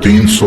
300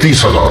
30,000,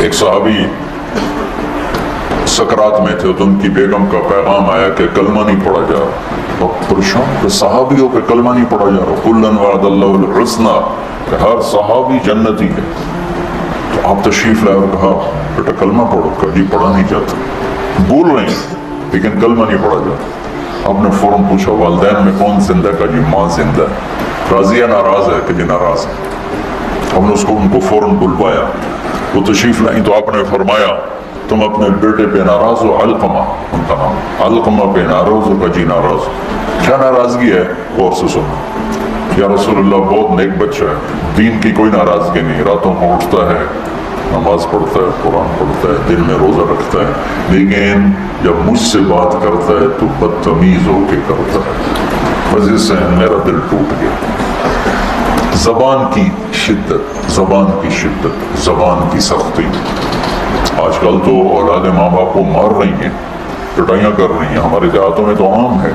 ایک صحابی سکرات میں تھے تو ان کی بیگم کا پیغام آیا کہ کلمہ نہیں پڑھا جا رہا، اور پریشان کہ صحابیوں پہ کلمہ نہیں پڑھا جا رہا، کلن وعد اللہ الحسنی، کہ ہر صحابی جنتی ہے۔ تو آپ تشریف لائے اور کہا بیٹا کلمہ پڑھو، کہ جی پڑھا نہیں جاتا، بول رہے ہیں لیکن کلمہ نہیں پڑھا جاتا۔ آپ نے فوراً پوچھا والدین میں کون زندہ ہے؟ کہ جی ماں زندہ ہے۔ راضیہ ناراض ہے؟ کہ جی ناراض ہے۔ ہم نے ان کو فوراً بلوایا، وہ تشریف لائیں تو آپ نے فرمایا تم اپنے بیٹے پہ ناراض ہو؟ علقمہ ان کا نام، علقمہ پہ ناراض ہو؟ کہ جی ناراض ہو۔ کیا ناراضگی ہے؟ غور سے سنو۔ یا رسول اللہ بہت نیک بچہ ہے، دین کی کوئی ناراضگی نہیں، راتوں کو اٹھتا ہے، نماز پڑھتا ہے، قرآن پڑھتا ہے، دن میں روزہ رکھتا ہے، لیکن جب مجھ سے بات کرتا ہے تو بدتمیز ہو کے کرتا ہے، وجہ سے میرا دل ٹوٹ گیا۔ زبان کی شدت، زبان کی شدت، زبان کی سختی۔ آج کل تو اولادیں ماں باپ کو مار رہی ہیں، پٹائیاں کر رہی ہیں، ہمارے دیہاتوں میں تو عام ہے۔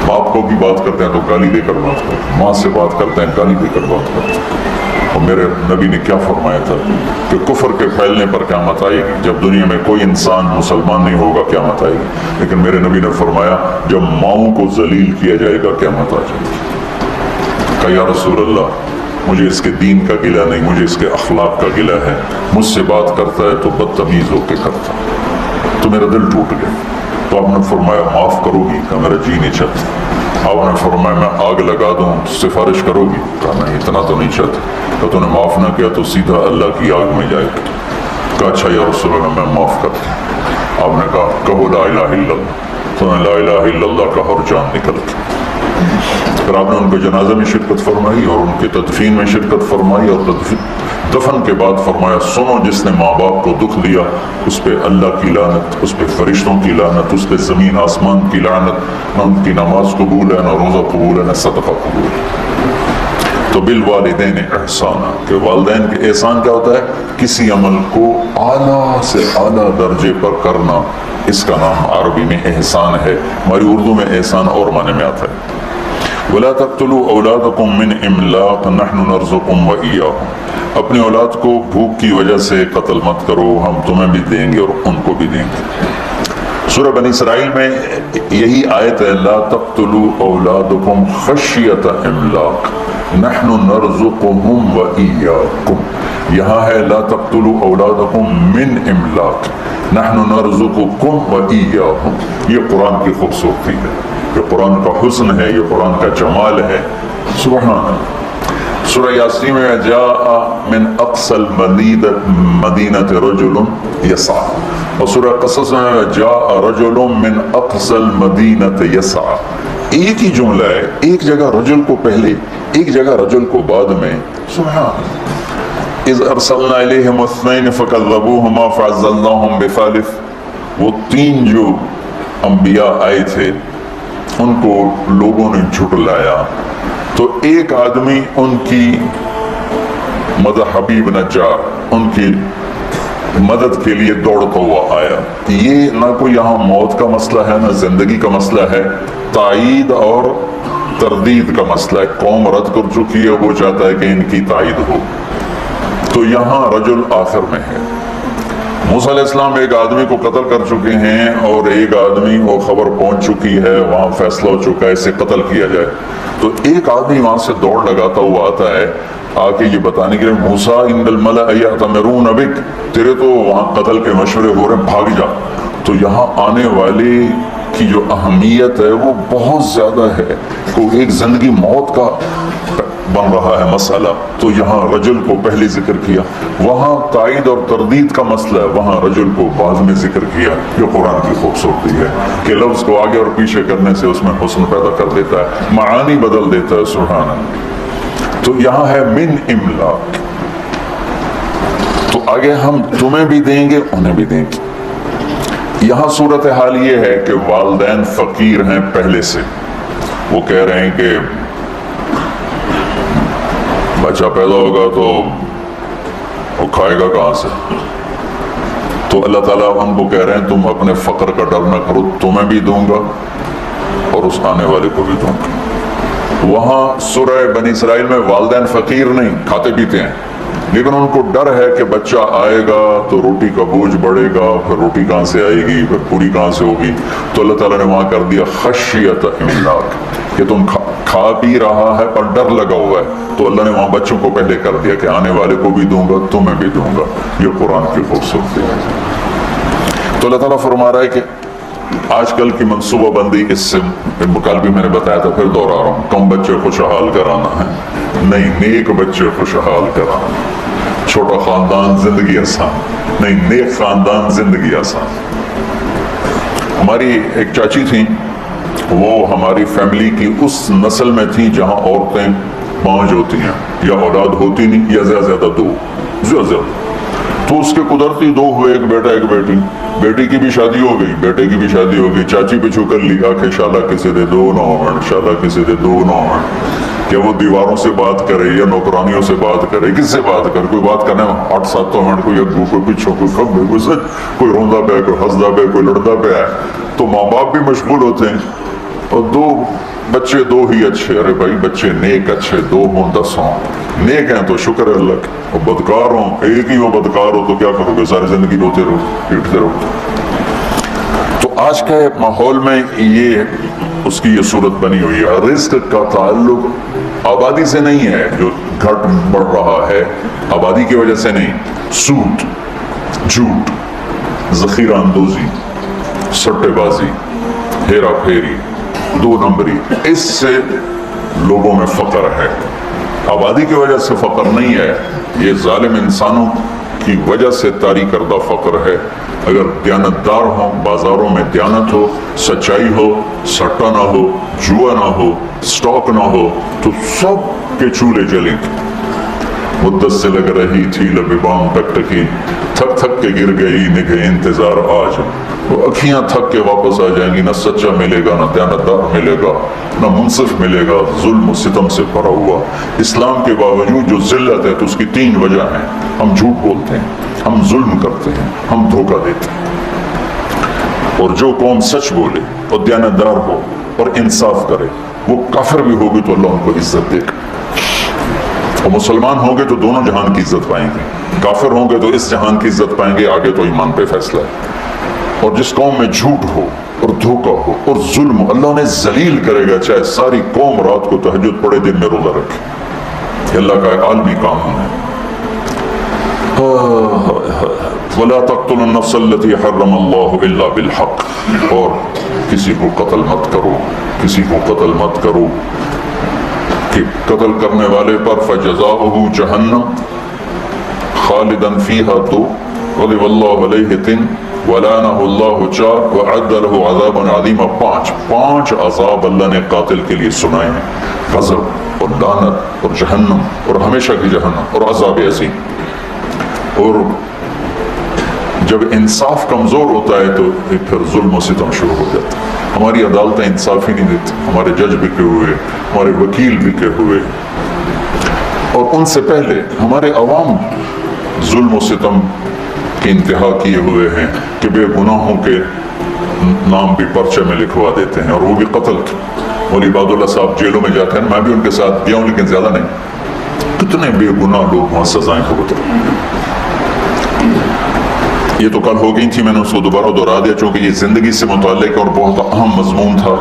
باپ کو بھی بات کرتے ہیں تو گالی دے کر بات کرتے ہیں، ماں سے بات کرتے ہیں گالی دے کر بات کرتے ہیں۔ اور میرے نبی نے کیا فرمایا تھا کہ کفر کے پھیلنے پر قیامت آئے گی، جب دنیا میں کوئی انسان مسلمان نہیں ہوگا قیامت آئے گی، لیکن میرے نبی نے فرمایا جب ماؤں کو ذلیل کیا جائے گا قیامت آ جائے گی۔ کہ یا رسول اللہ مجھے اس کے دین کا گلہ نہیں، مجھے اس کے اخلاق کا گلہ ہے، مجھ سے بات کرتا ہے تو بدتمیز ہو کے کرتا، تو میرا دل ٹوٹ گیا۔ تو آپ نے فرمایا معاف کرو گی؟ کہ میرا جی نہیں چاہتا۔ آپ نے فرمایا میں آگ لگا دوں سفارش کرو گی؟ کہا نہیں اتنا تو نہیں چاہتا۔ کہ تو نے معاف نہ کیا تو سیدھا اللہ کی آگ میں جائے گا۔ کہا اچھا یا رسول اللہ میں معاف کرتا ہوں۔ آپ نے کہا کہو لا الہ الا اللہ، تو نے لا الہ الا اللہ کا ہر جان نکل گئی۔ پھر آپ نے ان کے جنازے میں شرکت فرمائی اور ان کے تدفین میں شرکت فرمائی، اور دفن کے بعد فرمایا سنو جس نے ماں باپ کو دکھ دیا اس پہ اللہ کی لعنت، اس پہ فرشتوں کی لعنت، اس پہ زمین آسمان کی لعنت، نہ ان کی نماز قبول ہے، نہ روزہ قبول ہے، نہ صدقہ قبول ہے۔ تو بالوالدین احسانا، کہ والدین کے احسان کیا ہوتا ہے؟ کسی عمل کو اعلیٰ سے اعلیٰ درجے پر کرنا، اس کا نام عربی میں احسان ہے، ہماری اردو میں احسان اور معنی میں آتا ہے۔ وَلَا تَقْتُلُوا أَوْلَادَكُمْ مِنْ إِمْلَاقٍ نَحْنُ نَرْزُقُكُمْ وَإِيَّاهُمْ، اپنی اولاد کو بھوک کی وجہ سے قتل مت کرو، ہم تمہیں بھی دیں گے اور ان کو بھی دیں گے۔ سورہ بنی اسرائیل میں یہی آیت ہے لا تقتلوا اولادکم خشیۃ املاق نحن نرزقهم وإیاکم، یہاں ہے لا تقتلوا اولادکم من املاق نحن نرزقکم وإیاہم۔ یہ قرآن کی خوبصورتی ہے، یہ قرآن کا حسن ہے، یہ قرآن کا جمال ہے، سبحان اللہ۔ سورہ یاسین میں جاء من اقصى المدینة رجل یسعى، اور سورہ قصص میں جاء رجل من اقصى المدینة یسعى، ایک ہی جملہ ہے، ایک جگہ رجل کو پہلے، ایک جگہ رجل کو بعد میں، سبحان اللہ۔ اذ ارسلنا الیہم اثنین فکذبوہما فعزلناہم بثالث، وہ تین جو انبیاء آئے تھے ان کو لوگوں نے جھٹلایا تو ایک آدمی ان کی مدد حبیب نجار ان کی مدد کے لیے دوڑتا ہوا آیا۔ یہ نہ کوئی یہاں موت کا مسئلہ ہے نہ زندگی کا مسئلہ ہے، تائید اور تردید کا مسئلہ ہے۔ قوم رد کر چکی ہے، وہ چاہتا ہے کہ ان کی تائید ہو، تو یہاں رجل آخر میں ہے۔ موسیٰ علیہ السلام ایک آدمی کو قتل کر چکے ہیں اور ایک آدمی وہ خبر پہنچ چکی ہے، وہاں فیصلہ ہو چکا ہے اسے قتل کیا جائے، تو ایک آدمی وہاں سے دوڑ لگاتا ہوا آتا ہے آ کے یہ بتانے کے لیے موسیٰ ان الملأ یأتمرون بک، تیرے تو وہاں قتل کے مشورے ہو رہے ہیں، بھاگ جا۔ تو یہاں آنے والے کی جو اہمیت ہے وہ بہت زیادہ ہے، کوئی ایک زندگی موت کا بن رہا ہے مسئلہ، تو یہاں رجل کو پہلے ذکر کیا، وہاں تائید اور تردید کا مسئلہ ہے، وہاں رجل کو بعد میں ذکر کیا۔ جو قرآن کی خوبصورتی ہے کہ لفظ کو آگے اور پیچھے کرنے سے اس میں حسن پیدا کر دیتا ہے، معانی بدل دیتا ہے، سبحان اللہ۔ تو یہاں ہے من املاق، تو آگے ہم تمہیں بھی دیں گے انہیں بھی دیں گے۔ یہاں صورتحال یہ ہے کہ والدین فقیر ہیں پہلے سے، وہ کہہ رہے ہیں کہ بچہ پیدا ہوگا تو وہ کھائے گا کہاں سے، تو اللہ تعالیٰ ہم کو کہہ رہے ہیں تم اپنے فقر کا ڈر نہ کرو، تمہیں بھی دوں گا اور اس آنے والے کو بھی دوں گا۔ وہاں سورہ بنی اسرائیل میں والدین فقیر نہیں، کھاتے پیتے ہیں، لیکن ان کو ڈر ہے کہ بچہ آئے گا تو روٹی کا بوجھ بڑھے گا، پھر روٹی کہاں سے آئے گی، پھر پوری کہاں سے ہوگی. تو اللہ تعالیٰ نے وہاں کر دیا خشیت املاک، کہ تم کھا پی رہا ہے پر ڈر لگا ہوا ہے، تو اللہ نے وہاں بچوں کو پہلے کر دیا کہ آنے والے کو بھی دوں گا، تمہیں بھی دوں گا. یہ قرآن کی خوبصورتی ہے. تو اللہ تعالیٰ فرما رہا ہے کہ آج کل کی منصوبہ بندی، اس سے کل بھی میں نے بتایا تھا، پھر دوہرا رہا ہوں، کم بچے خوشحال کرانا ہے نہیں، نیک بچے خوشحال کرانا. چھوٹا خاندان زندگی آسان نہیں، نیک خاندان زندگی آسان. ہماری ایک چاچی تھیں، وہ ہماری فیملی کی اس نسل میں تھیں جہاں عورتیں 5 ہوتی ہیں یا اولاد ہوتی نہیں، یا زیادہ زیادہ 2 زیادہ. تو اس کے قدرتی 2 ہوئے، ایک بیٹا ایک بیٹی. بیٹی کی بھی شادی ہو گئی، بیٹے کی بھی شادی ہو گئی. چاچی پچھو کر لیا کہ شالا کسی دے 2 نہ ہوں، شالا کسی دے 2 نہ ہوں. کہ وہ دیواروں سے بات کرے یا نوکرانیوں سے بات کرے، کس سے بات کرے؟ کوئی بات کرنے میں 8-7 تو منٹ، کوئی اگو، کوئی پچھو، کوئی کھمبے، کوئی سچ، کوئی روندا پہ، کوئی ہنسدا پہ، کوئی لڑدا پہ ہے. تو ماں باپ بھی مشغول ہوتے ہیں، اور 2 بچے 2 ہی اچھے. ارے بھائی بچے نیک اچھے 2 ہوں 10 ہوں، نیک ہیں تو شکر ہے اللہ کا. اور بدکار ہوں، ایک ہی ہو بدکار ہو تو کیا کرو گے؟ ساری زندگی روتے رہو، پیٹتے رہو. تو آج کے ماحول میں یہ اس کی یہ صورت بنی ہوئی ہے. رزق کا تعلق آبادی سے نہیں ہے جو گھٹ بڑھ رہا ہے، آبادی کی وجہ سے نہیں. سود، جھوٹ، ذخیرہ اندوزی، سٹے بازی، ہیرا پھیری، 2 نمبری، اس سے لوگوں میں فقر ہے. آبادی کی وجہ سے فقر نہیں ہے، یہ ظالم انسانوں کی وجہ سے طاری کردہ فقر ہے. اگر دیانتدار ہوں، بازاروں میں دیانت ہو، سچائی ہو، سٹا نہ ہو، جوا نہ ہو، سٹاک نہ ہو، تو سب کے چولہے جلیں گے. مدت سے لگ رہی تھی لب بام تک ٹکی، تھک تھک کے گر گئی نگہ انتظار آج. وہ اکھیاں تھک کے واپس آ جائیں گی، نہ سچا ملے گا، نہ دیانتدار ملے گا، نہ منصف ملے گا. ظلم و ستم سے بھرا ہوا اسلام کے باوجود جو ذلت ہے، تو اس کی 3 وجہ ہیں. ہم جھوٹ بولتے ہیں، ہم ظلم کرتے ہیں، ہم دھوکہ دیتے ہیں. اور جو قوم سچ بولے اور دیانتدار ہو اور انصاف کرے، وہ کافر بھی ہوگی تو اللہ ان کو عزت دے گا. اور مسلمان ہوں گے تو دونوں جہان کی عزت پائیں گے، کافر ہوں گے تو اس جہان کی عزت پائیں گے، آگے تو ایمان پہ فیصلہ ہے. اور جس قوم میں جھوٹ ہو اور دھوکہ ہو اور ظلم، اللہ نے ذلیل کرے گا، چاہے ساری قوم رات کو تہجد پڑے دن میں روزہ رکھے. یہ اللہ کا ایک عالمی قانون ہے. وَلَا تَقْتُلُوا النَّفْسَ الَّتِي حَرَّمَ اللَّهُ إِلَّا بِالْحَقِّ. اور کسی کو قتل مت کرو، کسی کو قتل مت کرو. کہ قتل کرنے والے پر فَجَزَاؤُهُ جَهَنَّمَ خَالِدًا فِيهَا، تو غضب اللہ علیہ 3، وَلَعَنَهُ اللَّهُ 4، وَأَعَدَّ لَهُ عَذَابًا عَظِيمًا 5 عذاب اللہ نے قاتل کے لیے سنائے ہیں: غضب اور لعنت اور جہنم اور ہمیشہ کی جہنم اور عذاب عظیم. اور جب انصاف کمزور ہوتا ہے تو پھر ظلم و ستم شروع ہو جاتا ہے. ہماری عدالتیں انصاف ہی نہیں دیتی، ہمارے جج بکے ہوئے، ہمارے وکیل بکے ہوئے، اور ان سے پہلے ہمارے عوام ظلم و ستم کی انتہا کیے ہوئے ہیں کہ بے گناہوں کے نام بھی پرچے میں لکھوا دیتے ہیں، اور وہ بھی قتل کے. مولی عباد اللہ صاحب جیلوں میں جاتے ہیں، میں بھی ان کے ساتھ گیا ہوں لیکن زیادہ نہیں. کتنے بے گناہ لوگ وہاں سزائیں بھگت رہے ہیں. یہ تو کل ہو گئی تھی، میں نے اس کو دوبارہ دہرا دیا چونکہ یہ زندگی سے متعلق اور بہت اہم مضمون تھا،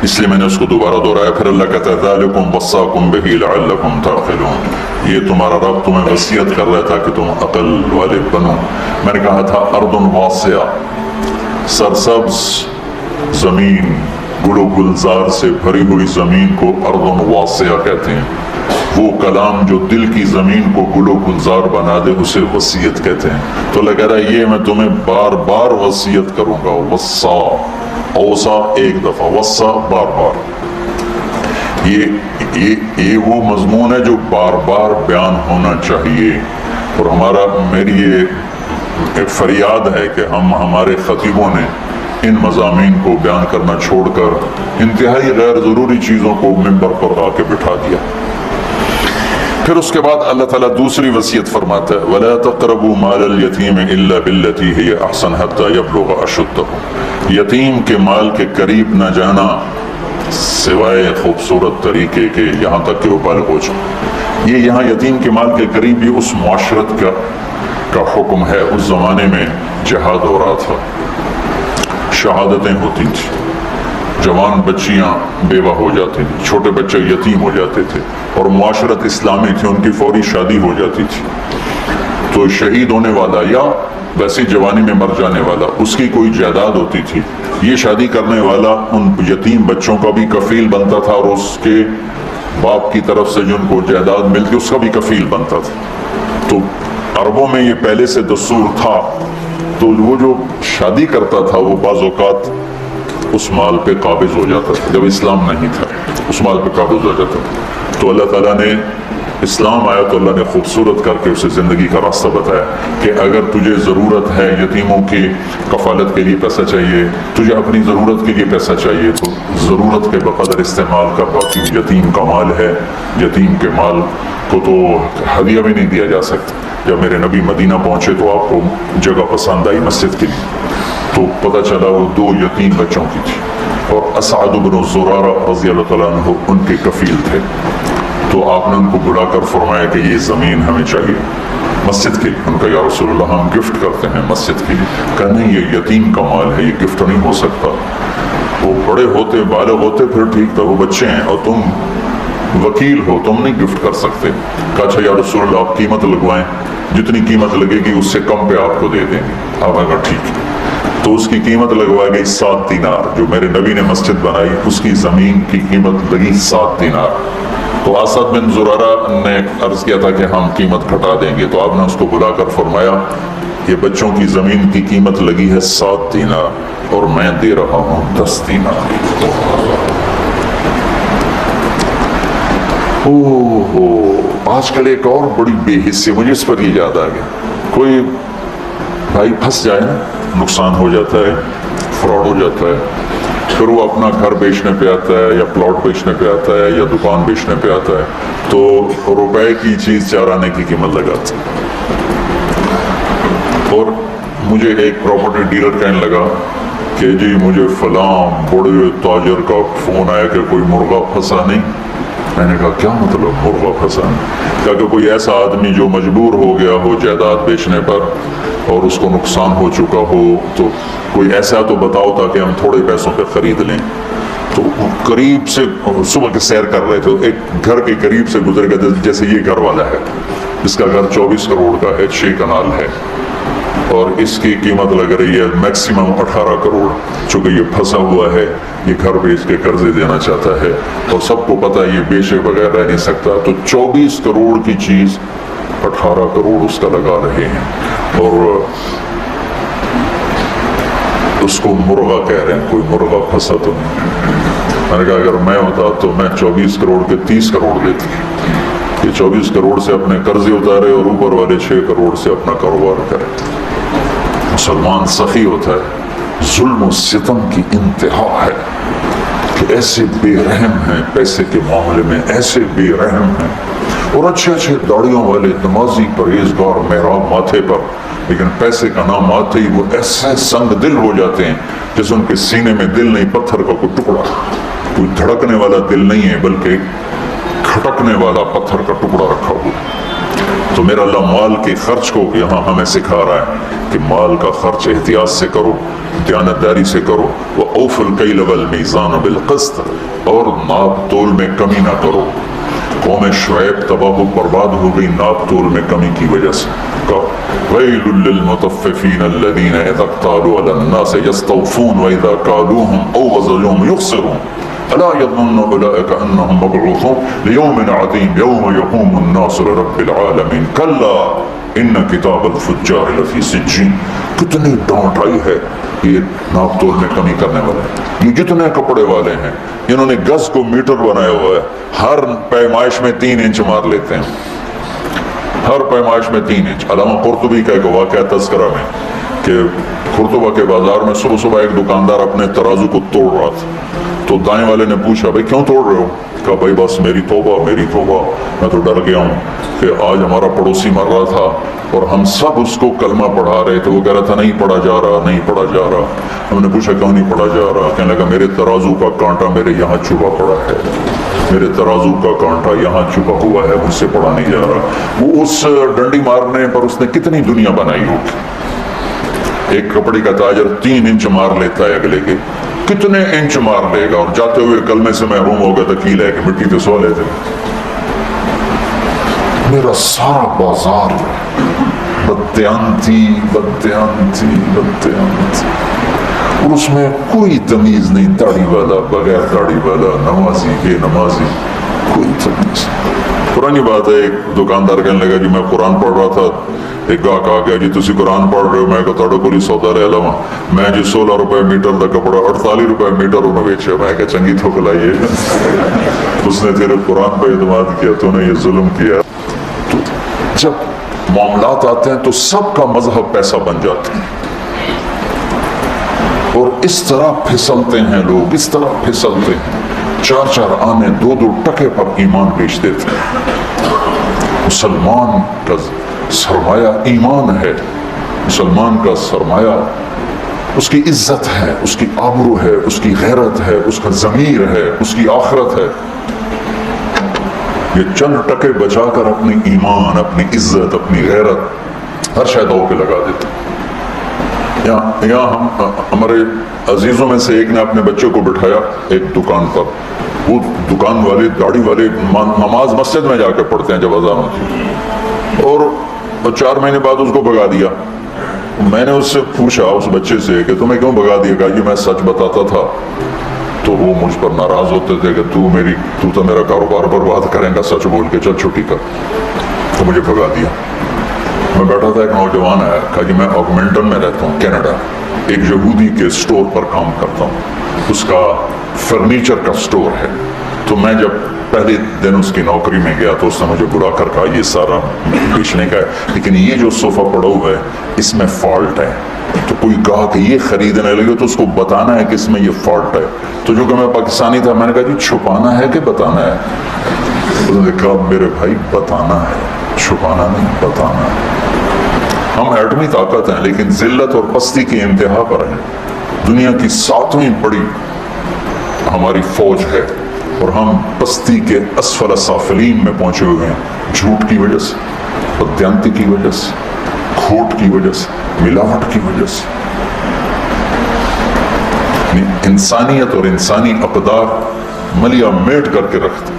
اس لیے میں نے اس کو دوبارہ دہرایا. پھر اللہ کہتا ہے ذالکم وصاکم بہ لعلکم تعقلون. یہ تمہارا رب تمہیں وصیت کر رہا تھا کہ تم عقل والے بنو. میں نے کہا تھا ارض واسعہ، سرسبز زمین، گل و گلزار سے بھری ہوئی زمین کو ارض واسعہ کہتے ہیں. وہ کلام جو دل کی زمین کو گل و گلزار بنا دے اسے وصیت کہتے ہیں. تو اللہ کہہ رہا ہے یہ میں تمہیں بار بار وصیت کروں گا. وصا، اوصا ایک دفعہ، وصا بار بار. یہ وہ مضمون ہے جو بار بار بیان ہونا چاہیے. اور میری یہ ایک فریاد ہے کہ ہمارے خطیبوں نے ان مضامین کو بیان کرنا چھوڑ کر انتہائی غیر ضروری چیزوں کو منبر پر آ کے بٹھا دیا. پھر اس کے بعد اللہ تعالیٰ دوسری وصیت فرماتا ہے وَلَا تَقْرَبُوا مَالَ الْيَتِيمِ إِلَّا بِالَّتِي هِيَ أَحْسَنُ حَتَّى يَبْلُغَ أَشُدَّهُ. یتیم کے مال کے قریب نہ جانا سوائے خوبصورت طریقے کے، یہاں تک کہ وہ بالغ ہو جائے. یہ یہاں یتیم کے مال کے قریب یہ اس معاشرت کا حکم ہے. اس زمانے میں جہاد ہو رہا تھا، شہادتیں ہوتی تھیں، جوان بچیاں بیوہ ہو جاتی تھیں، چھوٹے بچے یتیم ہو جاتے تھے، اور معاشرت اسلامی تھی، ان کی فوری شادی ہو جاتی تھی. تو شہید ہونے والا یا ویسی جوانی میں مر جانے والا، اس کی کوئی جائیداد ہوتی تھی. یہ شادی کرنے والا ان یتیم بچوں کا بھی کفیل بنتا تھا، اور اس کے باپ کی طرف سے جن کو جائیداد ملتی اس کا بھی کفیل بنتا تھا. تو عربوں میں یہ پہلے سے دستور تھا. تو وہ جو شادی کرتا تھا وہ بعض اوقات اس مال پہ قابض ہو جاتا تھا. جب اسلام نہیں تھا اس مال پہ قابض ہو جاتا تھا. تو اللہ تعالیٰ نے اسلام آیا تو اللہ نے خوبصورت کر کے اسے زندگی کا راستہ بتایا کہ اگر تجھے ضرورت ہے، یتیموں کی کفالت کے لیے پیسہ چاہیے، تجھے اپنی ضرورت کے لیے پیسہ چاہیے، تو ضرورت کے بقدر استعمال کر. باقی یتیم کا مال ہے، یتیم کے مال کو تو ہدیہ بھی نہیں دیا جا سکتا. جب میرے نبی مدینہ پہنچے تو آپ کو جگہ پسند آئی مسجد کے لیے، تو پتہ چلا وہ 2 یتیم بچوں کی تھی، اور اسعد بن زرارہ رضی اللہ تعالیٰ عنہ ان کے کفیل تھے. تو آپ نے ان کو بلا کر فرمایا کہ یہ زمین ہمیں چاہیے مسجد کے لیے. ان کا یا رسول اللہ ہم گفٹ کرتے ہیں مسجد کے لیے. کہا نہیں، یہ یتیم کا مال ہے، یہ گفٹ نہیں ہو سکتا. وہ بڑے ہوتے بالغ ہوتے پھر ٹھیک تھا، وہ بچے ہیں اور تم وکیل ہو، تم نہیں گفٹ کر سکتے. کہا اچھا یا رسول اللہ آپ قیمت لگوائیں، جتنی قیمت لگے گی اس سے کم پہ آپ کو دے دیں گے. آپ نے کہا ٹھیک ہے. تو اس کی قیمت لگوائی گئی 7 دینار. جو میرے نبی نے مسجد بنائی اس کی زمین کی قیمت لگی 7 دینار. تو اسد بن زرارہ نے عرض کیا تھا کہ ہم قیمت گھٹا دیں گے. تو آپ نے اس کو بلا کر فرمایا یہ بچوں کی زمین کی قیمت لگی ہے 7 دینار اور میں دے رہا ہوں 10 دینار. آج کل ایک اور بڑی بے حسی، مجھے اس پر یہ یاد آ گیا. کوئی بھائی پھنس جائے نا، نقصان ہو جاتا ہے، فراڈ ہو جاتا ہے، پھر وہ اپنا گھر بیچنے پہ آتا ہے یا پلاٹ بیچنے پہ آتا ہے یا دکان بیچنے پہ آتا ہے، تو روپے کی چیز 4 آنے کی قیمت لگاتا ہے. اور مجھے ایک پراپرٹی ڈیلر کہنے لگا کہ جی مجھے فلاں بڑے تاجر کا فون آیا کہ کوئی مرغا پھنسا نہیں. میں نے کہا کیا مطلب مرغا پھنسا نہیں؟ کہا کہ کوئی ایسا آدمی جو مجبور ہو گیا ہو جائیداد بیچنے پر اور اس کو نقصان ہو چکا ہو، تو کوئی ایسا تو بتاؤ تاکہ ہم تھوڑے پیسوں پہ خرید لیں. تو قریب سے صبح کے سیر کر رہے تھے، ایک گھر کے قریب سے گزر گئے جیسے یہ گھر والا ہے، اس کا گھر 24 کروڑ کا ہے، 6 کنال ہے، اور اس کی قیمت لگ رہی ہے میکسیمم 18 کروڑ. چونکہ یہ پھنسا ہوا ہے، یہ گھر بیچ کے قرضے دینا چاہتا ہے، اور سب کو پتہ ہے یہ بیچے بغیر رہ نہیں سکتا. تو 24 کروڑ کی چیز 18 کروڑ اس کا لگا رہے ہیں، اور اس کو مرغا کہہ رہے ہیں. کوئی مرغا پھنسا تو نہیں. میں نے کہا اگر میں ہوتا تو میں 24 کروڑ کے 30 کروڑ دیتا. یہ 24 کروڑ سے اپنے قرضے اتارے اور اوپر والے 6 کروڑ سے اپنا کاروبار کرے. مسلمان سخی ہوتا ہے، ظلم و ستم کی انتہا ہے کہ ایسے بے رحم ہیں، پیسے کے معاملے میں ایسے بے رحم ہیں، اور اچھے داڑیوں والے نمازی پرہیزگار محراب ماتھے پر، لیکن پیسے کا نام آتے ہی وہ ایسے سنگ دل ہو جاتے ہیں جیسے ان کے سینے میں دل نہیں، پتھر کا کوئی ٹکڑا، کوئی دھڑکنے والا دل نہیں ہے بلکہ کھٹکنے والا پتھر کا ٹکڑا رکھا ہوا. تو میرا اللہ مال کے خرچ کو یہاں ہمیں سکھا رہا ہے کہ مال کا خرچ احتیاط سے کرو، دیانتداری سے کرو. وَأَوْفُوا الْكَيْلَ وَالْمِيزَانَ بِالْقِسْطِ، اور ناپ تول میں کمی نہ کرو. قوم شعیب تباہ و برباد ہو گئی ناپ تول میں کمی کی وجہ سے. وَيْلٌ لِّلْمُطَفِّفِينَ الَّذِينَ إِذَا اكْتَالُوا عَلَى النَّاسِ يَسْتَوْفُونَ وَإِذَا كَالُوهُمْ أَوْ وَزَنُوهُمْ يُخْسِرُونَ ألا يظن أولئك أنهم مبعوثون ليوم عظيم يوم يقوم الناس لرب العالمين كلا إن كتاب الفجار لفي سجين. کتنی ڈانٹ آئی ہے یہ ناپ تول میں کمی کرنے والے. یہ جتنے کپڑے والے ہیں انہوں نے گز کو میٹر بنایا ہوا ہے، ہر پیمائش میں 3 انچ مار لیتے ہیں، ہر پیمائش میں 3 انچ. علامہ قرطبی کا ایک واقعہ تذکرہ میں کہ قرطبہ کے بازار میں صبح ایک دکاندار اپنے ترازو کو توڑ رہا تھا. تو دائیں والے نے پوچھا بھائی کیوں توڑ رہے ہو؟ کہا بھائی بس میری توبہ میں تو ڈر گیا ہوں کہ آج ہمارا پڑوسی مر رہا تھا اور ہم سب اس کو کلمہ پڑھا رہے تھے، وہ کہہ رہا تھا نہیں پڑھا جا رہا۔ ہم نے پوچھا کیوں نہیں پڑھا جا رہا؟ کہنے لگا میرے ترازو کا کانٹا میرے یہاں چھپا پڑا ہے، میرے ترازو کا کانٹا یہاں چھپا ہوا ہے، مجھ سے پڑھا نہیں جا رہا۔ وہ اس ڈنڈی مارنے پر اس نے کتنی دنیا بنائی ہوگی۔ ایک کپڑے کا تاجر 3 انچ مار لیتا ہے اگلے کے، کتنے انچ مار لے گا، اور جاتے ہوئے کلمے سے محروم ہوگا تو کی لے کے مٹی تو سو لیتے۔ میرا سارا بازار بددیانتی اور اس میں کوئی تمیز نہیں، داڑھی والا بغیر داڑھی والا، نمازی بے نمازی، کوئی تمیز۔ پرانی بات ہے، ایک دکاندار کہنے لگا جی میں قرآن پڑھ رہا تھا، ایک گاہک آ گیا جی تسی قرآن پڑھ رہے ہو؟ میں کہا تھوڑے کو سودا لے لوا، میں جی 16 روپے میٹر کا کپڑا 48 روپے میٹر انہوں بیچے، میں کہا چنگی تھوک لائیے، اس نے تیرے قرآن پہ اعتماد کیا، تو نے یہ ظلم کیا۔ تو جب معاملات آتے ہیں تو سب کا مذہب پیسہ بن جاتے ہیں، اور اس طرح پھسلتے ہیں لوگ، اس طرح پھسلتے ہیں، 4 آنے 2 ٹکے پر ایمان بیچ دیتے ہیں۔ مسلمان کا سرمایہ ایمان ہے، مسلمان کا سرمایہ اس کی عزت ہے، اس کی آبرو ہے، اس کی غیرت ہے، اس کا ضمیر ہے، اس کی آخرت ہے۔ یہ چند ٹکے بچا کر اپنی ایمان، اپنی عزت، اپنی غیرت ہر شاید دو پہ لگا دیتے ہیں۔ یہاں ہمارے عزیزوں میں سے ایک نے اپنے بچے کو بٹھایا ایک دکان پر، وہ دکان والے داڑھی والے نماز مسجد میں جا کے پڑھتے ہیں جب اذان ہوتی، اور 4 مہینے بعد اس کو بھگا دیا۔ میں نے اس سے پوچھا اس بچے سے کہ تمہیں کیوں بھگا دیا؟ کہا یہ میں سچ بتاتا تھا تو وہ مجھ پر ناراض ہوتے تھے کہ تو تو میرا کاروبار برباد کریں گا، سچ بول کے چل چھٹی کر، تو مجھے بھگا دیا۔ میں بیٹھا تھا، ایک نوجوان آیا، کہا جی میں آگمنٹن میں رہتا ہوں کینیڈا، ایک یہودی کے سٹور پر کام کرتا ہوں، اس کا فرنیچر کا سٹور ہے۔ تو میں جب پہلے دن اس کی نوکری میں گیا تو اس نے مجھے بلا کر کہا یہ سارا بیچنے کا ہے، لیکن یہ جو صوفہ پڑا ہوا ہے اس میں فالٹ ہے، تو کوئی کہا کہ یہ خریدنے لگے تو اس کو بتانا ہے کہ اس میں یہ فالٹ ہے۔ تو جو کہ میں پاکستانی تھا، میں نے کہا جی چھپانا ہے کہ بتانا ہے؟ انہوں نے کہا میرے بھائی بتانا ہے، چھپانا نہیں، بتانا ہے۔ ہم ایٹمی طاقت ہیں لیکن ذلت اور پستی کی انتہا پر ہیں، دنیا کی 7ویں بڑی ہماری فوج ہے، اور ہم پستی کے اسفل سافلین میں پہنچے ہوئے ہیں، جھوٹ کی وجہ سے، بددیانتی کی وجہ سے، کھوٹ کی وجہ سے، ملاوٹ کی وجہ سے۔ انسانیت اور انسانی اقدار ملیا میٹ کر کے رکھتے،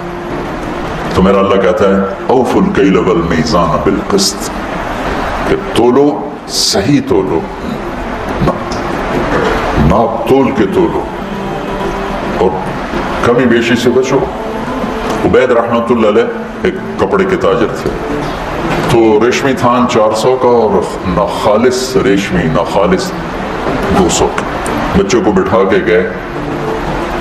تو میرا اللہ کہتا ہے اوفوا الکیل والمیزان بالقسط، کہ تولو صحیح تولو، ناپ تول کے تولو، اور کمی بیشی سے بچو۔ عبید رحمت اللہ علیہ ایک کپڑے کے تاجر تھے، تو ریشمی تھان 400 کا اور ناخالص ریشمی ناخالص 200 کا۔ بچوں کو بٹھا کے گئے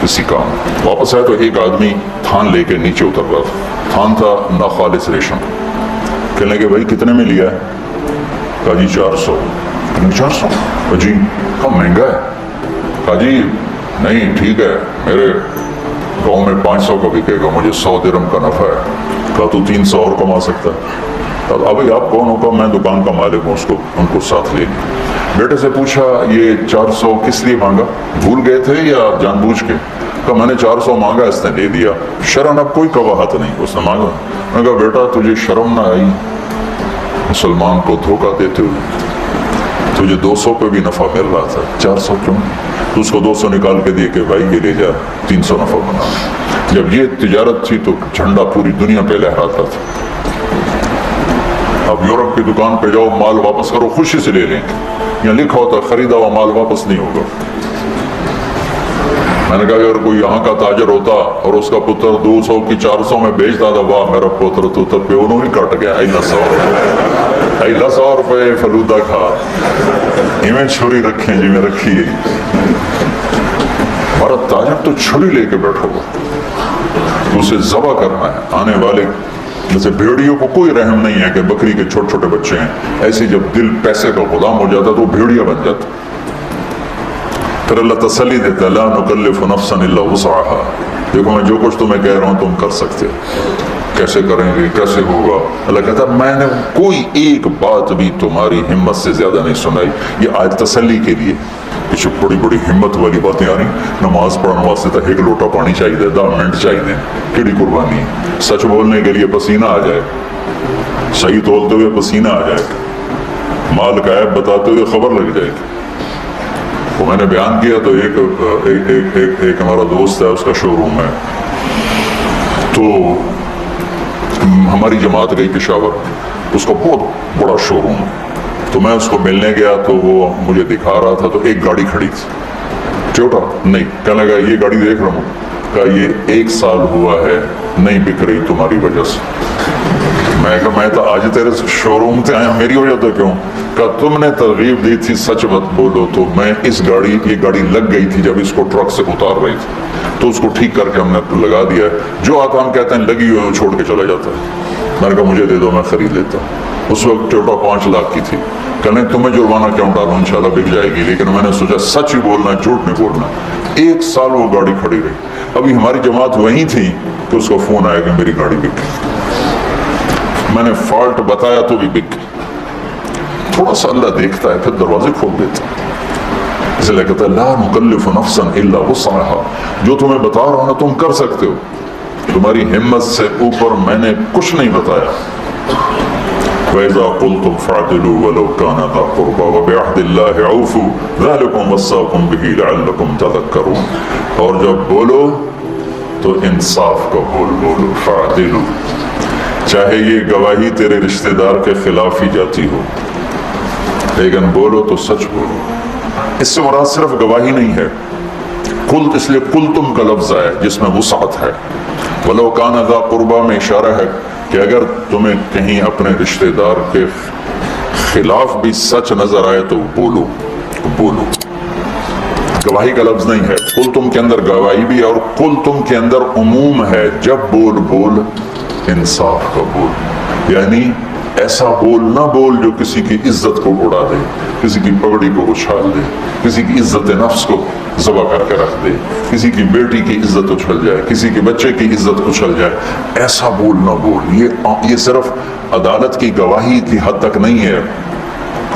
کسی کام، واپس آئے تو ایک آدمی تھان لے کے نیچے اتر رہا تھا، تھان تھا ناخالص ریشم۔ کہنے لگے بھائی کتنے میں لیا ہے؟ کہا جی 400۔ 400 جی کم مہنگا ہے؟ کہا جی نہیں ٹھیک ہے، میرے گاؤں میں 500 کا بکے گا، مجھے 100 درہم کا نفع ہے۔ کہا تو 300 اور کما سکتا ہے؟ کہا ابھی آپ کون ہوگا؟ میں دکان کا مالک ہوں، ان کو ساتھ لے لیا۔ بیٹے سے پوچھا یہ 400 کس لیے مانگا؟ بھول گئے تھے یا جان بوجھ کے؟ کہا میں نے 400 مانگا، اس نے دے دیا، شرن اب کوئی قباحت نہیں، اس نے مانگا۔ میں کہا بیٹا تجھے شرم نہ آئی مسلمان کو دھوکہ دیتے ہوئے؟ تجھے 200 پہ بھی نفع مل رہا تھا، 400 کیوں؟ تو اس کو 200 نکال کے دیے کہ بھائی یہ لے جا، 300 نفع بنا۔ جب یہ تجارت تھی تو جھنڈا پوری دنیا پہ لہراتا تھا۔ اب یورپ کی دکان پہ جاؤ، مال واپس کرو، خوشی سے لے لیں گے، یہاں لکھا ہوتا ہے خریدا ہوا مال واپس نہیں ہوگا۔ میں نے کہا اگر کوئی یہاں کا تاجر ہوتا اور اس کا پتر 200 کی 400 میں بیچتا تھا، واہ میرا پتر تو پہ انہوں ہی کٹ گیا، 100 روپے فلودہ کھا، میں چھری رکھیں جی میں رکھی ہے۔ ہمارا تاجر تو چھری لے کے بیٹھا ہوا، تو اسے ذبح کرنا ہے۔ آنے والے جیسے بھیڑیوں کو کوئی رحم نہیں ہے کہ بکری کے چھوٹے چھوٹے بچے ہیں، ایسے جب دل پیسے کا غلام ہو جاتا تو بھیڑیا بن جاتا۔ پھر اللہ تسلی دیتا ہے لا نکلف نفسا الا وسعها، دیکھو میں جو کچھ تمہیں کہہ رہا ہوں تم کر سکتے ہو، کیسے کریں گے کیسے ہوگا؟ اللہ کہتا ہے میں نے کوئی ایک بات بھی تمہاری ہمت سے زیادہ نہیں سنائی۔ یہ آیت تسلی کے لیے، کچھ بڑی بڑی ہمت والی باتیں آ رہی، نماز پڑھنے واسطے تو ایک لوٹا پانی چاہیے، 10 منٹ چاہیے، کیڑی قربانی ہے؟ سچ بولنے کے لیے پسینہ آ جائے، صحیح تولتے ہوئے پسینہ آ جائے، مال کا عیب بتاتے ہوئے خبر لگ جائے گی۔ وہ میں نے بیان کیا تو ایک ہمارا دوست ہے، اس کا شو روم ہے، تو ہماری جماعت گئی پشاور، اس کا بہت بڑا شو روم ہے، تو میں اس کو ملنے گیا تو وہ مجھے دکھا رہا تھا، تو ایک گاڑی کھڑی تھی، ٹویوٹا نہیں، کہنے لگا یہ گاڑی دیکھ رہا ہوں، کہا یہ 1 سال ہوا ہے نہیں بک رہی تمہاری وجہ سے۔ میں کہا میں تو آج تیرے شو روم سے آیا، میری وجہ تو کیوں؟ کہا تم نے ترغیب دی تھی سچ مت بولو، تو میں یہ گاڑی لگ گئی تھی جب اس کو ٹرک سے اتار رہی تھی، تو اس کو ٹھیک کر کے ہم نے لگا دیا ہے، جو آتا ہم کہتے ہیں لگی ہوئی چھوڑ کے چلا جاتا ہے۔ میں نے کہا مجھے دے دو میں خرید لیتا ہوں۔ اس وقت ٹویوٹا 5 لاکھ کی تھی، کہنے تمہیں جرمانہ کیوں ڈالوں، انشاءاللہ بک جائے گی، لیکن میں نے سوچا سچ ہی بولنا ہے، جھوٹ نہیں بولنا۔ 1 سال وہ گاڑی کھڑی رہی، ابھی ہماری جماعت وہیں تھی کہ اس کا فون آیا کہ میری گاڑی بک گئی، میں نے فالٹ بتایا تو بھی بک گئی۔ تھوڑا سا اللہ دیکھتا ہے پھر دروازے کھول دیتا ہے، اس لیے کہتا ہے لا نکلف نفسا الا وسعها، جو تمہیں بتا رہا ہوں نا تم کر سکتے ہو، تمہاری ہمت سے اوپر میں نے کچھ نہیں بتایا۔ وَإِذَا قُلْتُمْ فَاعْدِلُوا وَلَوْ كَانَ ذَا قُرْبَىٰ وَبِعَهْدِ اللَّهِ أَوْفُوا ذَٰلِكُمْ وَصَّاكُمْ بِهِ لَعَلَّكُمْ تَذَكَّرُونَ، اور جب بولو تو انصاف کا بولو، فَاعْدِلُوا، چاہے یہ گواہی تیرے رشتہ دار کے خلاف ہی جاتی ہو، لیکن بولو تو سچ بولو۔ اس سے مراد صرف گواہی نہیں ہے، قلت اس لیے قلتم کا لفظ ہے جس میں وسعت ہے، ولو کان ذا قربا میں اشارہ ہے کہ اگر تمہیں کہیں اپنے رشتہ دار کے خلاف بھی سچ نظر آئے تو بولو، گواہی کا لفظ نہیں ہے۔ قلتم کے اندر گواہی بھی ہے، اور قلتم کے اندر عموم ہے، جب بول انصاف کا بول، یعنی ایسا بول نہ بول جو کسی کی عزت کو اڑا دے، کسی کی پگڑی کو اچھال دے، کسی کی عزت نفس کو ذبح کر کے رکھ دے، کسی کی بیٹی کی عزت اچھل جائے، کسی کے بچے کی عزت اچھل جائے، ایسا بول نہ بول۔ یہ صرف عدالت کی گواہی کی حد تک نہیں ہے،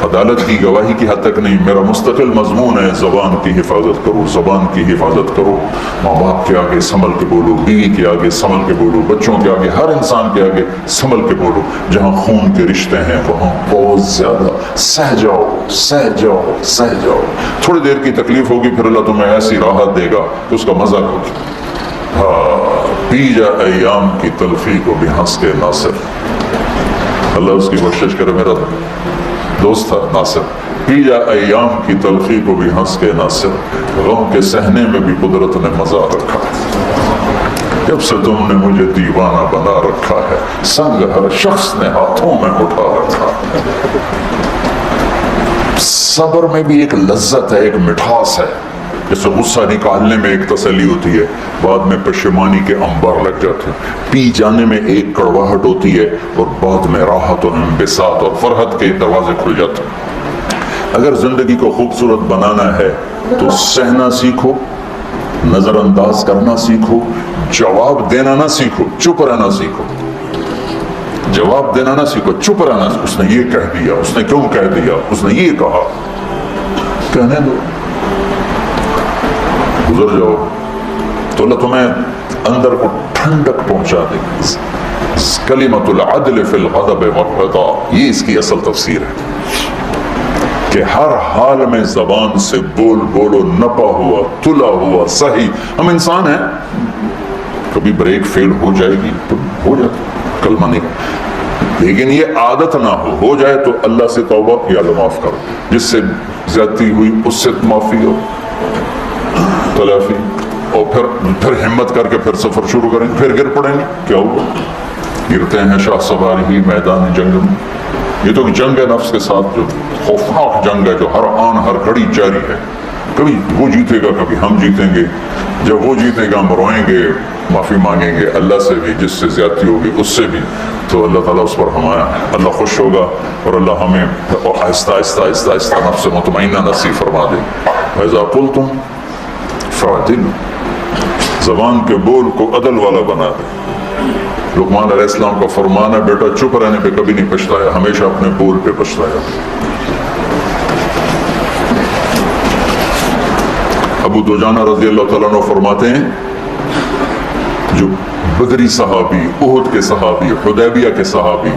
عدالت کی گواہی کی حد تک نہیں، میرا مستقل مضمون ہے زبان کی حفاظت کرو، زبان کی حفاظت کرو، ماں باپ کے آگے سنبھل کے بولو، بیوی کے آگے سنبھل کے بولو، بچوں کے آگے، ہر انسان کے آگے سنبھل کے بولو، جہاں خون کے رشتے ہیں وہاں بہت زیادہ سہ جاؤ، تھوڑی دیر کی تکلیف ہوگی، پھر اللہ تمہیں ایسی راحت دے گا کہ اس کا مزہ ہوگی۔ پی جا ایام کی تلخی کو بھی ہنس کے ناصر، اللہ اس کی بخشش کرے، میرا دوست تھا ناصر، پی جا ایام کی تلخی کو بھی ہنس کے ناصر، غم کے سہنے میں بھی قدرت نے مزہ رکھا، جب سے تم نے مجھے دیوانہ بنا رکھا ہے، سنگ ہر شخص نے ہاتھوں میں اٹھا رکھا ہے۔ صبر میں بھی ایک لذت ہے، ایک مٹھاس ہے، جیسے غصہ نکالنے میں ایک تسلی ہوتی ہے، بعد میں پشیمانی کے انبار لگ جاتے ہیں، پی جانے میں ایک کڑواہٹ ہوتی ہے، اور بعد میں راحت اور انبساط اور فرحت کے دروازے کھل جاتے ہیں۔ اگر زندگی کو خوبصورت بنانا ہے تو سہنا سیکھو، نظر انداز کرنا سیکھو، جواب دینا نہ سیکھو، چپ رہنا سیکھو، جواب دینا نہ سیکھو، چپ رہنا، اس نے یہ کہہ دیا، اس نے کیوں کہہ دیا، اس نے یہ کہا، کہنے دو، گزر جاؤ، تو اللہ تمہیں اندر کو ٹھنڈک پہنچا دے گا۔ کلمۃ العدل فی الغضب والرضا، یہ اس کی اصل تفسیر ہے کہ ہر حال میں زبان سے بولو، نپا ہوا، تلا ہوا، صحیح، ہم انسان ہیں، کبھی بریک فیل ہو جائے گی تو ہو جاتا، کلمہ نہیں، لیکن یہ عادت نہ ہو جائے تو اللہ سے توبہ یا اللہ معاف کرو، جس سے زیادتی ہوئی اس سے معافی ہو، تلافی، اور پھر ہمت کر کے پھر سفر شروع کریں، پھر گر پڑیں گے، کیا ہوگا؟ گرتے ہیں شاہ سواری ہی میدان جنگ میں، یہ تو جنگ ہے نفس کے ساتھ، جو خوفناک جنگ ہے، جو ہر آن ہر گھڑی جاری ہے، کبھی وہ جیتے گا، کبھی ہم جیتیں گے، جب وہ جیتے گا ہم روئیں گے، معافی مانگیں گے اللہ سے بھی، جس سے زیادتی ہوگی اس سے بھی، تو اللہ تعالیٰ اس پر ہمارا اللہ خوش ہوگا، اور اللہ ہمیں آہستہ آہستہ نفس مطمئنہ نصیب فرما دے۔ فَإِذَا قُلْتُمْ فَعْدِلُوا، زبان کے بول کو عدل والا بنا دے۔ لقمان علیہ السلام کا فرمانا، بیٹا چپ رہنے پہ کبھی نہیں پچھتایا، ہمیشہ اپنے بول پہ پچھتایا۔ ابو دجانہ رضی اللہ تعالیٰ عنہ فرماتے ہیں، جو بدری صحابی، احد کے صحابی، حدیبیہ کے صحابی،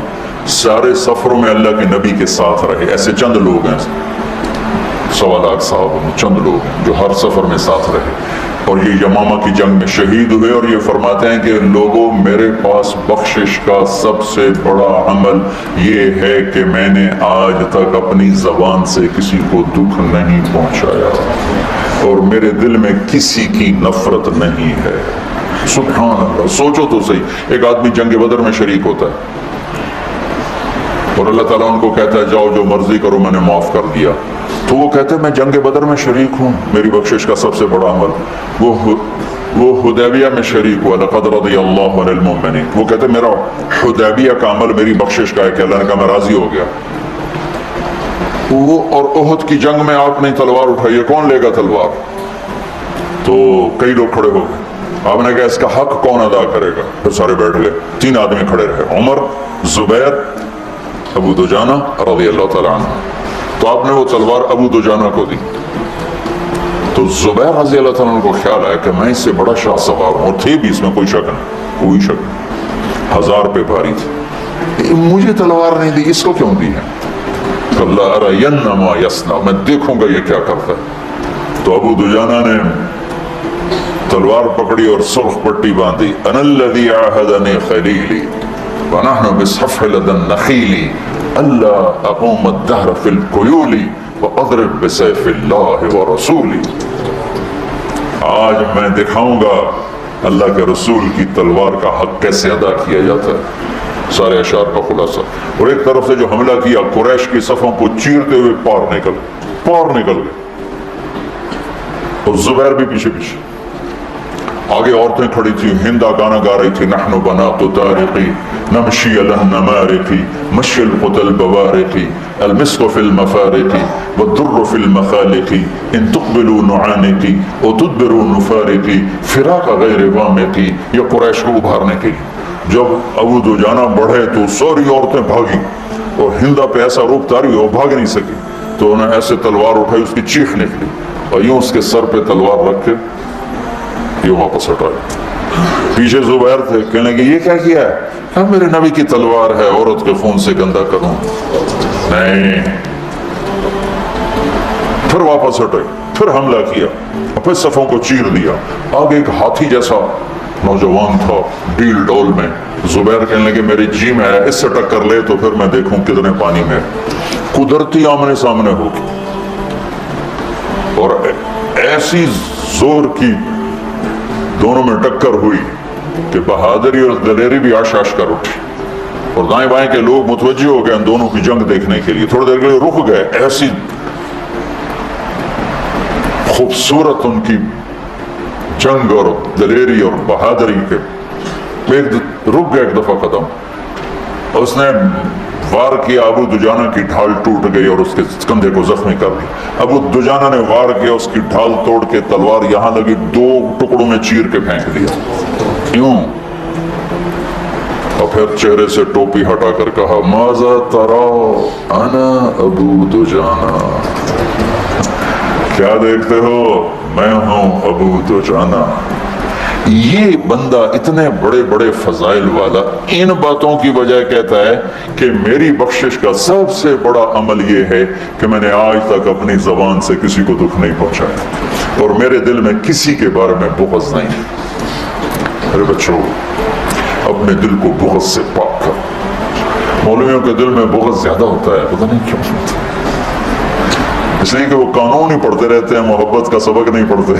سارے سفروں میں اللہ کے نبی کے ساتھ رہے، ایسے چند لوگ ہیں، 1.25 لاکھ صحابوں میں چند لوگ ہیں جو ہر سفر میں ساتھ رہے، اور یہ یمامہ کی جنگ میں شہید ہوئے۔ اور یہ فرماتے ہیں کہ لوگوں، میرے پاس بخشش کا سب سے بڑا عمل یہ ہے کہ میں نے آج تک اپنی زبان سے کسی کو دکھ نہیں پہنچایا، اور میرے دل میں کسی کی نفرت نہیں ہے۔ سبحان اللہ، سوچو تو صحیح، ایک آدمی جنگ بدر میں شریک ہوتا ہے اور اللہ تعالیٰ ان کو کہتا ہے جاؤ جو مرضی کرو میں نے معاف کر دیا، تو وہ کہتے ہیں میں جنگ بدر میں شریک ہوں، میری بخشش کا سب سے بڑا عمل۔ وہ حدیبیہ میں شریک ہوا، لقد رضی اللہ عن المؤمنین، وہ کہتے ہیں میرا حدیبیہ کا عمل میری بخشش کا ہے کہ اللہ نے کہا میں راضی ہو گیا۔ وہ اور احد کی جنگ میں آپ نے تلوار اٹھائی ہے، کون لے گا تلوار؟ تو کئی لوگ کھڑے ہو گئے، آپ نے کہا اس کا حق کون ادا کرے گا؟ پھر سارے بیٹھ گئے، 3 آدمی کھڑے رہے، عمر، زبیر، ابو دجانہ رضی اللہ تعالیٰ عنہ۔ تو آپ نے وہ تلوار ابو دجانہ کو دی، تو زبیر رضی اللہ تعالیٰ عنہ کو خیال آیا کہ میں اس سے بڑا شاہ سوار ہوں، اور تھے بھی اس میں کوئی شک نہیں، کوئی شک نہیں، 1000 پہ بھاری تھی، مجھے تلوار نہیں دی، اس کو کیوں دی ہے؟ اللہ ارین ما یصنع، میں دیکھوں گا یہ کیا کرتا ہے۔ تو ابو دجانہ نے تلوار پکڑی اور سرخ پٹی باندھی، انا الذی عاہدنی خلیلی ونحن بالصفح لدى النخیل الا اقوم الدهر في القیول واضرب بسیف اللہ ورسولی، آج میں دکھاؤں گا اللہ کے رسول کی تلوار کا حق کیسے ادا کیا جاتا ہے۔ سارے اشعار کا خلاصہ، اور ایک طرف سے جو حملہ کیا قریش کی صفوں کو چیرتے ہوئے پار نکل گئے، اور زبیر بھی پیچھے پیچھے، آگے عورتیں کھڑی تھی، ہندا گانا گا رہی تھی، نحن بنات طارقی نمشی علی النمارق مشی القتل بوارق المسک فی المفارق والدر فی المخالق ان تقبلوا نعانق وتدبروا نفارق فراق غیر وامق، یہ قریش کو ابھارنے کے لیے۔ جب ابو دجانہ بڑھے تو ساری عورتیں بھاگی، اور ہندا پہ ایسا روپ تاری وہ بھاگ نہیں سکی، تو انہیں ایسے تلوار اٹھائی، اس کی چیخ نکلی، اور یوں اس کے سر پہ تلوار رکھ کے یہ واپس ہٹائی۔ پیچھے زبیر تھے، کہنے کہ یہ کیا کیا ہے؟ ہاں میرے نبی کی تلوار ہے، عورت کے خون سے گندا کروں نہیں۔ پھر واپس ہٹائی، پھر حملہ کیا، پھر صفوں کو چیر دیا۔ آگے ایک ہاتھی جیسا نوجوان تھا ڈیل ڈول میں، زبیر کہنے لگے میری جی میں ہے، اس سے ٹکر لے تو پھر میں دیکھوں کتنے پانی میں۔ قدرتی آمنے سامنے ہوگی، اور ایسی زور کی دونوں میں ٹکر ہوئی کہ بہادری اور دلیری بھی آش آش کر اٹھی، اور دائیں بائیں کے لوگ متوجہ ہو گئے ان دونوں کی جنگ دیکھنے کے لیے، تھوڑی دیر کے لیے رک گئے، ایسی خوبصورت ان کی جنگ اور دلیری اور بہادری کے، رک گئے ایک دفعہ قدم، اس نے وار کیا، ابو دجانہ کی ڈھال ٹوٹ گئی اور اس کے کندھے کو زخمی کر دی۔ ابو دجانہ نے وار کیا، اس کی ڈھال توڑ کے تلوار یہاں لگی، 2 ٹکڑوں میں چیر کے پھینک دیا، کیوں؟ اور پھر چہرے سے ٹوپی ہٹا کر کہا ماذا ترى انا ابو دجانہ، کیا دیکھتے ہو؟ میں ہوں ابو دجانہ۔ یہ بندہ اتنے بڑے بڑے فضائل والا ان باتوں کی وجہ کہتا ہے کہ میری بخشش کا سب سے بڑا عمل یہ ہے کہ میں نے آج تک اپنی زبان سے کسی کو دکھ نہیں پہنچایا، اور میرے دل میں کسی کے بارے میں بغض نہیں۔ میرے بچوں، اپنے دل کو بغض سے پاک کر۔ مولویوں کے دل میں بغض زیادہ ہوتا ہے، پتہ نہیں کیوں ہوتا، اس لیے کہ وہ قانون ہی پڑھتے رہتے ہیں، محبت کا سبق نہیں پڑھتے،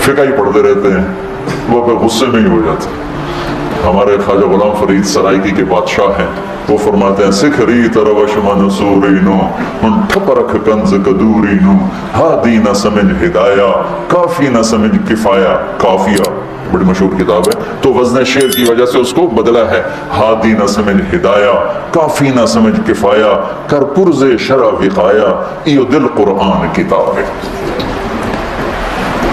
فقہ ہی پڑھتے رہتے ہیں، وہ پھر غصے میں ہی ہو جاتے ہیں۔ ہمارے خواجہ غلام فرید سرائکی کے بادشاہ ہیں، وہ فرماتے ہیں سکھ ری تروش من سورینو ان ٹھپ رکھ کنز کدورینو ہادی نہ سمجھ ہدایہ کافی نہ سمجھ کفایہ کافیہ، بڑی مشہور کتاب ہے. تو وزن شعر کی وجہ سے اس کو بدلا ہے. ہادی نہ سمجھ ہدایہ کافی نہ سمجھ کفایہ کر پرز شرع وقایا ایو دل قرآن کتاب ہے.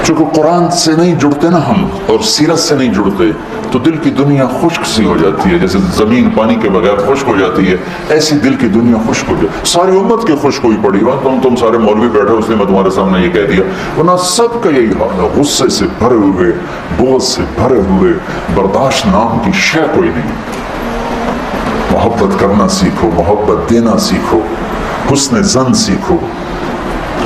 چونکہ قرآن سے نہیں جڑتے نا ہم اور سیرت سے نہیں جڑتے تو دل کی دنیا خشک سی ہو جاتی ہے. جیسے زمین پانی کے بغیر خشک ہو جاتی ہے ایسی دل کی دنیا خشک ہو جاتی ہے. ساری امت کی خشک ہوئی پڑی ہو تم سارے مولوی بیٹھے اس لیے میں تمہارے سامنے یہ کہہ دیا ورنہ سب کا یہی حال ہے. غصے سے بھرے ہوئے بغض سے بھرے ہوئے برداشت نام کی شے کوئی نہیں. محبت کرنا سیکھو محبت دینا سیکھو حسن زن سیکھو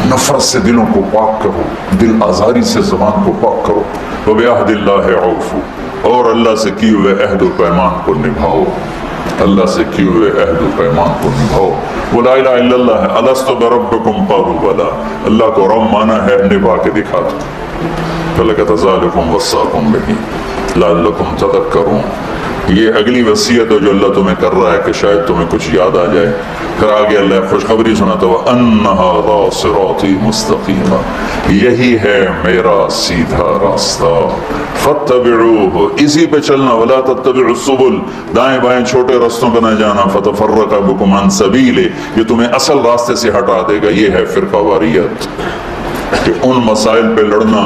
نفرت سے دلوں کو پاک کرو دل آزاری سے زبان کو پاک کرو. وَبِعَهْدِ اللَّهِ عَوْفُ اور اللہ سے کیے ہوئے عہد و پیمان کو نبھاؤ. اللہ سے کیے ہوئے عہد و پیمان کو نبھاؤ. وہ لا الہ الا اللہ ہے. الست بربکم قالوا بلی. اللہ کو رب مانا ہے نبھا کے دکھا دو. فَلَكَ ذَلِكُمْ وَصَّاكُمْ بِهِ لَعَلَّكُمْ تَذَكَّرُونَ. یہ اگلی وصیت ہے جو اللہ تمہیں کر رہا ہے کہ شاید تمہیں کچھ یاد آ جائے. پھر آگے اللہ خوشخبری سناتا ہوا أَنَّ هَذَا صِرَاطِي مُسْتَقِيمًا یہی ہے میرا سیدھا راستہ. فَاتَّبِعُوهُ اسی پہ چلنا. وَلَا تَتَّبِعُوا السُّبُلَ دائیں بائیں چھوٹے رستوں پہ نہ جانا. فَتَفَرَّقَ بِكُمْ عَنْ سَبِيلِهِ یہ تمہیں اصل راستے سے ہٹا دے گا. یہ ہے فرقہ واریت کہ ان مسائل پہ لڑنا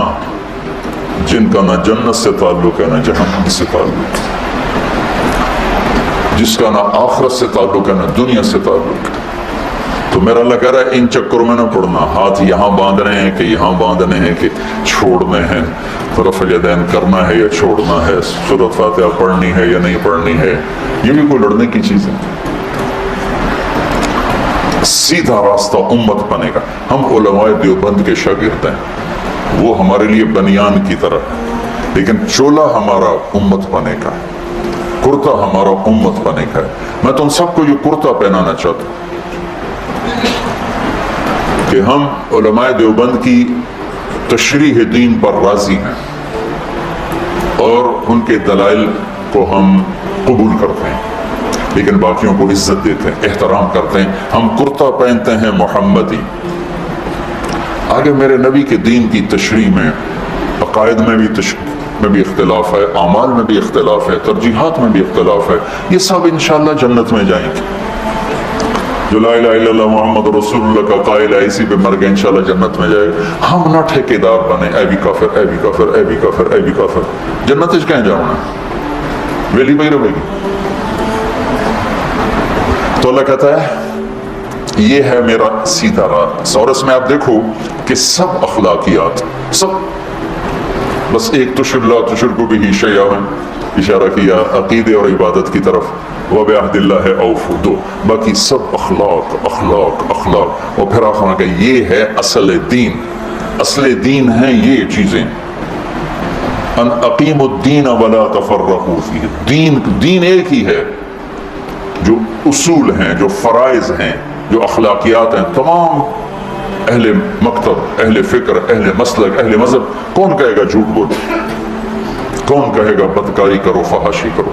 جن کا نہ جنت سے تعلق ہے نہ جہنم سے تعلق ہے جس کا نہ آخرت سے تعلق ہے نہ دنیا سے تعلق ہے. تو میرا اللہ کہہ رہا ہے ان چکروں میں نہ پڑنا. ہاتھ یہاں باندھنے ہیں کہ یہاں باندھنے ہیں کہ چھوڑنے ہیں. رفع الیدین کرنا ہے یا چھوڑنا ہے. سورۃ فاتحہ پڑھنی ہے یا نہیں پڑھنی ہے. یہ بھی کوئی لڑنے کی چیز ہے. سیدھا راستہ امت بنے گا. ہم علماء دیوبند کے شاگرد ہیں. وہ ہمارے لیے بنیان کی طرح ہے لیکن چولا ہمارا امت بنے کا کرتا ہمارا امت بنے کا ہے. میں تم سب کو یہ کرتا پہنانا چاہتا ہوں کہ ہم علماء دیوبند کی تشریح دین پر راضی ہیں اور ان کے دلائل کو ہم قبول کرتے ہیں لیکن باقیوں کو عزت دیتے ہیں احترام کرتے ہیں. ہم کرتا پہنتے ہیں محمدی. آگے میرے نبی کے دین کی تشریح میں عقائد میں بھی اختلاف ہے اعمال میں بھی اختلاف ہے ترجیحات میں بھی اختلاف ہے. یہ سب انشاءاللہ جنت میں جائیں گے. جو لا الہ الا اللہ محمد رسول اللہ کا قائل ہے اسی پہ مر گئے انشاءاللہ جنت میں جائے گا. ہم نہ ٹھیکیدار بنے اے بھی کافر اے بھی کافر اے بھی کافر اے بھی کافر. جنت کہیں جاؤں نا ویلی بھائی رہے گی. تو اللہ کہتا ہے یہ ہے میرا سیدھا راہ. اور اس میں آپ دیکھو کہ سب اخلاقیات سب بس ایک لا تشرکوا بہ شیئا اشارہ کیا عقیدے اور عبادت کی طرف. وَبِعَهْدِ اللَّهِ أَوْفُوا دو باقی سب اخلاق اخلاق اخلاق. اور پھر آخر میں کہ یہ ہے اصل دین. اصل دین ہیں یہ چیزیں. ان اقیموا الدین ولا تفرقوا فیہ. دین ایک ہی ہے. جو اصول ہیں جو فرائض ہیں جو اخلاقیات ہیں تمام اہل مکتب اہل فکر اہل مسلک اہل مذہب کون کہے گا جھوٹ بولو. کون کہے گا بدکاری کرو فحاشی کرو.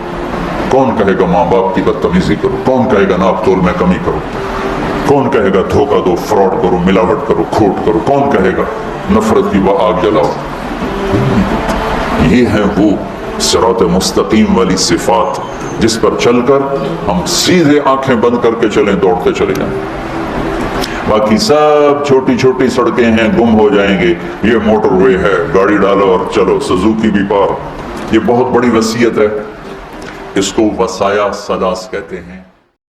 کون کہے گا ماں باپ کی بدتمیزی کرو. کون کہے گا ناپ تول میں کمی کرو. کون کہے گا دھوکہ دو فراڈ کرو ملاوٹ کرو کھوٹ کرو. کون کہے گا نفرت کی وہ آگ جلاؤ. یہ ہے وہ صراط مستقیم والی صفات جس پر چل کر ہم سیدھے آنکھیں بند کر کے چلیں دوڑتے چلے جائیں. باقی سب چھوٹی چھوٹی سڑکیں ہیں گم ہو جائیں گے. یہ موٹر وے ہے گاڑی ڈالو اور چلو سزوکی بھی پار. یہ بہت بڑی وصیت ہے. اس کو وصایا سلاس کہتے ہیں.